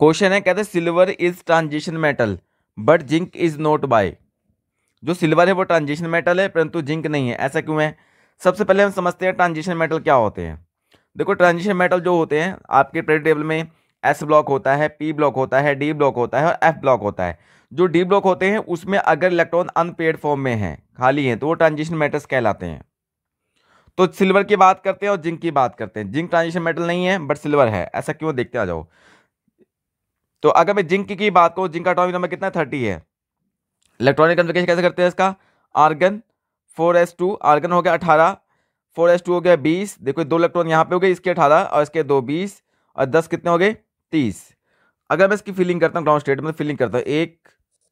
Question है, कहते हैं silver is transition metal but zinc is not by. जो सिल्वर है वो ट्रांजिशन मेटल है परंतु जिंक नहीं है, ऐसा क्यों है? सबसे पहले हम समझते हैं ट्रांजिशन मेटल क्या होते हैं। देखो, ट्रांजिशन मेटल जो होते हैं आपके पीरियड टेबल में एस ब्लॉक होता है, पी ब्लॉक होता है, डी ब्लॉक होता है और एफ ब्लॉक होता है। जो डी ब्लॉक होते हैं उसमें अगर इलेक्ट्रॉन अनपेयर्ड फॉर्म में है, खाली है, तो वो ट्रांजिशन मेटल्स कहलाते हैं। तो सिल्वर की बात करते हैं और जिंक की बात करते हैं। जिंक ट्रांजिशन मेटल नहीं है बट सिल्वर है, ऐसा क्यों? देखते आ जाओ। तो अगर मैं जिंक की बात करूं, जिंक का एटॉमिक नंबर कितना है? 30 है। इलेक्ट्रॉनिक कन्फिगरेशन कैसे करते हैं इसका? आर्गन 4s2, आर्गन हो गया 18, 4s2 हो गया 20। देखो 2 इलेक्ट्रॉन यहाँ पे हो गए, इसके 18 और इसके 2 20 और 10 कितने हो गए? 30। अगर मैं इसकी फिलिंग करता हूँ ग्राउंड स्टेट में, फिलिंग करता हूँ 1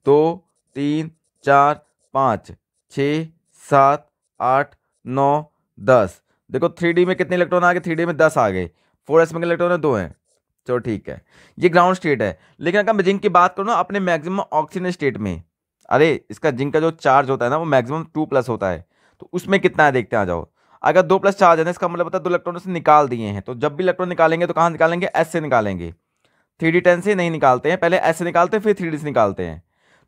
2 3 4 5 6 7 8 9 10। देखो 3D में कितने इलेक्ट्रॉन आ गए? 3D में 10 आ गए। 4s में इलेक्ट्रॉन है 2 हैं। चलो ठीक है, ये ग्राउंड स्टेट है। लेकिन अगर मैं जिंक की बात करूँ ना अपने मैक्सिमम ऑक्सीजन स्टेट में, अरे इसका जिंक का जो चार्ज होता है ना वो मैक्सिमम 2+ होता है। तो उसमें कितना है देखते आ जाओ। अगर 2+ चार्ज है ना, इसका मतलब होता है 2 इलेक्ट्रॉन से निकाल दिए हैं। तो जब भी इलेक्ट्रॉन निकालेंगे तो कहाँ निकालेंगे? एस से निकालेंगे। 3D10 से नहीं निकालते हैं, पहले एस से निकालते हैं फिर 3D से निकालते हैं।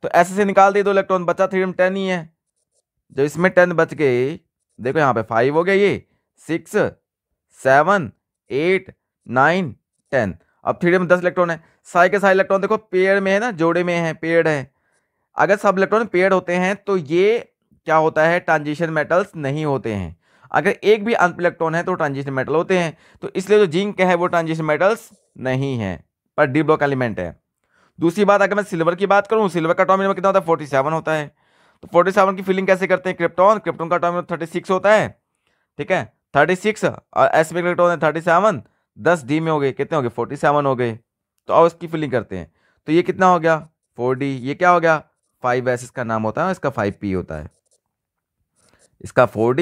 तो एस से निकाल दिए 2 इलेक्ट्रॉन, बचा 3D में 10 ही है। जब इसमें 10 बच गए, देखो यहाँ पे 5 हो गया, ये 6 7 8 9 10। अब 3D में 10 इलेक्ट्रॉन है। सारे के सारे इलेक्ट्रॉन देखो पेयर में है ना, जोड़े में है, पेयर्ड है। अगर सब इलेक्ट्रॉन पेयर्ड होते हैं तो ये क्या होता है? ट्रांजिशन मेटल्स नहीं होते हैं। अगर एक भी अनपेयर्ड इलेक्ट्रॉन है तो ट्रांजिशन मेटल होते हैं। तो इसलिए जो जिंक है वो ट्रांजिशन मेटल्स नहीं है पर डी ब्लॉक एलिमेंट है। दूसरी बात, अगर मैं सिल्वर की बात करूं, सिल्वर का एटॉमिक नंबर कितना होता है? 47 होता है। तो 47 की फिलिंग कैसे करते हैं? क्रिप्टॉन, क्रिप्टॉन का एटॉमिक नंबर 36 होता है। ठीक है, 36 और एस में इलेक्ट्रॉन है 37, 10 डी में हो गए, कितने हो गए? 47 हो गए। तो आओ इसकी फिलिंग करते हैं। तो ये कितना हो गया? 4D। ये क्या हो गया? 5s इसका नाम होता है, इसका 5p होता है। इसका 4D,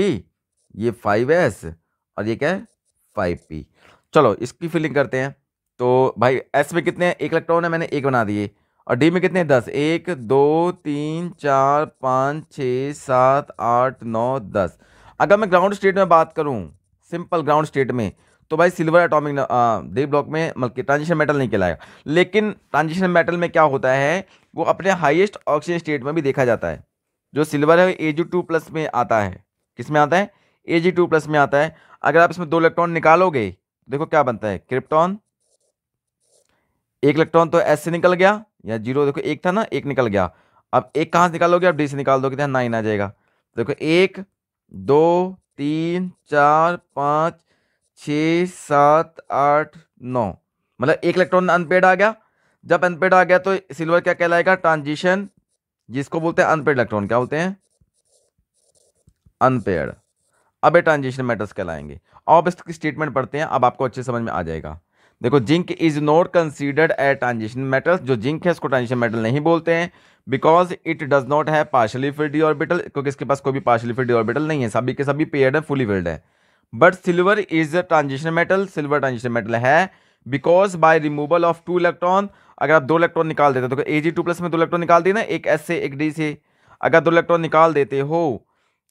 ये 5s और ये क्या है? 5p। चलो इसकी फिलिंग करते हैं। तो भाई एस में कितने? एक इलेक्ट्रॉन है, मैंने एक बना दिए। और डी में कितने? 10। 1 2 3 4 5 6 7 8 9 10। अगर मैं ग्राउंड स्टेट में बात करूं, सिंपल ग्राउंड स्टेट में, तो भाई सिल्वर एटॉमिक डी ब्लॉक में मतलब ट्रांजिशन मेटल नहीं कहलाएगा। लेकिन ट्रांजिशन मेटल में क्या होता है, वो अपने हाईएस्ट ऑक्सीजन स्टेट में भी देखा जाता है। जो सिल्वर है Ag2+ में आता है। किस में आता है? Ag2+ में आता है। अगर आप इसमें 2 इलेक्ट्रॉन निकालोगे, देखो क्या बनता है? क्रिप्टॉन। एक इलेक्ट्रॉन तो एस से निकल गया या 0, देखो एक था ना, एक निकल गया। अब एक कहाँ से निकालोगे? आप डी से निकाल दोगे, 9 आ जाएगा। देखो 1 2 3 4 5 6 7 8 9, मतलब एक इलेक्ट्रॉन अनपेड आ गया। जब अनपेड आ गया तो सिल्वर क्या कहलाएगा? ट्रांजिशन, जिसको बोलते हैं अनपेड इलेक्ट्रॉन, क्या बोलते हैं? अनपेड। अब ये ट्रांजिशन मेटल्स कहलाएंगे। अब इसकी स्टेटमेंट पढ़ते हैं, अब आपको अच्छे समझ में आ जाएगा। देखो, zinc is not considered a transition metals. जो जिंक है उसको ट्रांजिशन मेटल नहीं बोलते हैं, बिकॉज इट डज नॉट है पार्शियली फिल्ड डी ऑर्बिटल, क्योंकि इसके पास कोई भी पार्शियली फिल्ड डी ऑर्बिटल नहीं है, सभी के सभी पेयर्ड है, फुली फिल्ड है। But silver is a transition metal, silver transition metal है because by removal of 2 electron. अगर आप 2 इलेक्ट्रॉन निकाल देते हो, तो Ag2+ में 2 इलेक्ट्रॉन निकाल दिए ना, एक एस से एक डी से। अगर 2 इलेक्ट्रॉन निकाल देते हो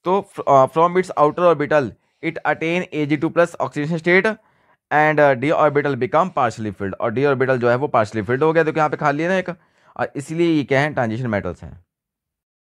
तो from its outer orbital it attain Ag2+ oxygen state and D orbital become partially field. और डी ऑर्बिटल जो है वो पार्शली फिल्ड हो गया, देखो यहाँ पे खाली है ना एक, और इसलिए ये क्या है? ट्रांजिशन मेटल्स हैं।